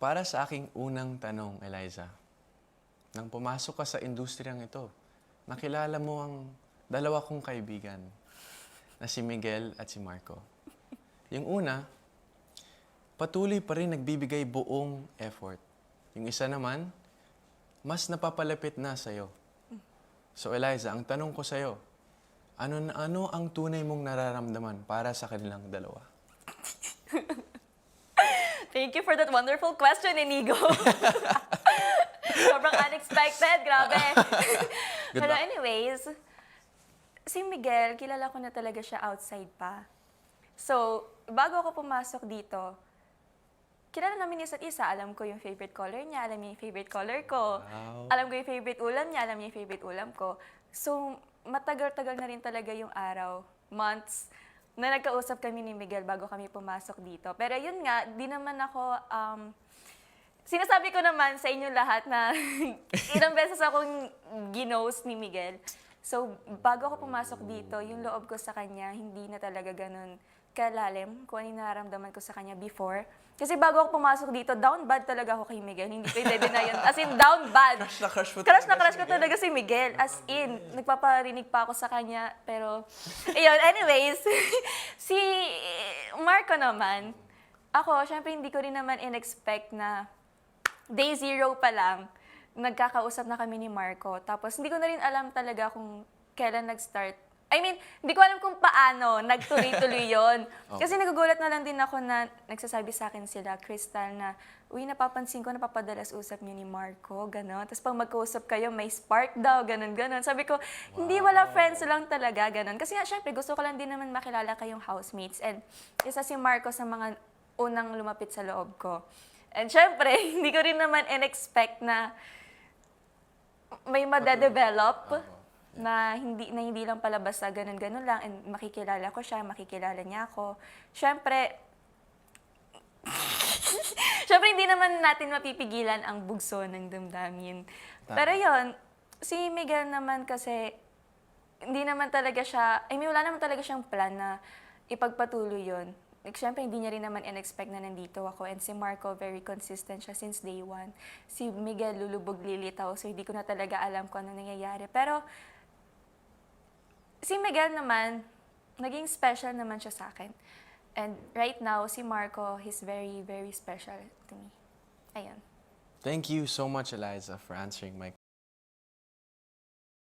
Para sa aking unang tanong, Eliza, nang pumasok ka sa industriyang ito, nakilala mo ang dalawa kong kaibigan na si Miguel at si Marco. Yung una, patuloy pa rin nagbibigay buong effort. Yung isa naman, mas napapalapit na sa'yo. So Eliza, ang tanong ko sa'yo, ano ang tunay mong nararamdaman para sa kanilang dalawa? Thank you for that wonderful question, Inigo. Sobrang unexpected, grabe. Good Pero luck. anyways, si Miguel, kilala ko na talaga siya outside pa. So, bago ako pumasok dito, kilala namin isa't isa. Alam ko yung favorite color niya, alam niya yung favorite color ko. Wow. Alam ko yung favorite ulam niya, alam niya yung favorite ulam ko. So, matagal-tagal na rin talaga yung araw, months, na nagkausap kami ni Miguel bago kami pumasok dito. Pero yun nga, di naman ako, sinasabi ko naman sa inyo lahat na ilang beses akong ginose ni Miguel. So, bago ako pumasok dito, yung loob ko sa kanya, hindi na talaga ganun kalalim kung ano yung nararamdaman ko sa kanya before. Kasi bago ako pumasok dito, down bad talaga ako kay Miguel. Hindi ko i-deny yan. As in, down bad. Crush na crush mo Crush na talaga crush si ko Miguel? talaga si Miguel. As in, nagpaparinig pa ako sa kanya. Pero, ayun, anyways, si Marco naman, ako, syempre hindi ko rin naman in-expect na day zero pa lang, nagkakausap na kami ni Marco. Tapos, hindi ko na rin alam talaga kung kailan nag-start. I mean, hindi ko alam kung paano nagtuloy-tuloy yon. Kasi nagugulat na lang din ako na nagsasabi sa akin sila, Crystal, na, uy, napapansin ko, napapadalas usap niyo ni Marco, gano'n. Tapos pag magkausap kayo, may spark daw, gano'n. Sabi ko, hindi, wala, friends lang talaga, gano'n. Kasi nga, syempre, gusto ko lang din naman makilala kayong housemates. And isa si Marco sa mga unang lumapit sa loob ko. And syempre, hindi ko rin naman in-expect na may madedevelop na hindi lang pala basta ganun-ganun lang, and makikilala ko siya, makikilala niya ako. Syempre, hindi naman natin mapipigilan ang bugso ng damdamin. Tama. Pero yon, si Miguel naman kasi, hindi naman talaga siya, I mean, wala naman talaga siyang plan na ipagpatuloy yon. Like, syempre, hindi niya rin naman in-expect na nandito ako. And si Marco, very consistent siya since day one. Si Miguel, lulubog lilitaw, so hindi ko na talaga alam kung ano nangyayari. Pero, si Miguel naman, naging special naman siya sa akin. And right now, si Marco, he's very, very special to me. Ayun. Thank you so much, Eliza, for answering my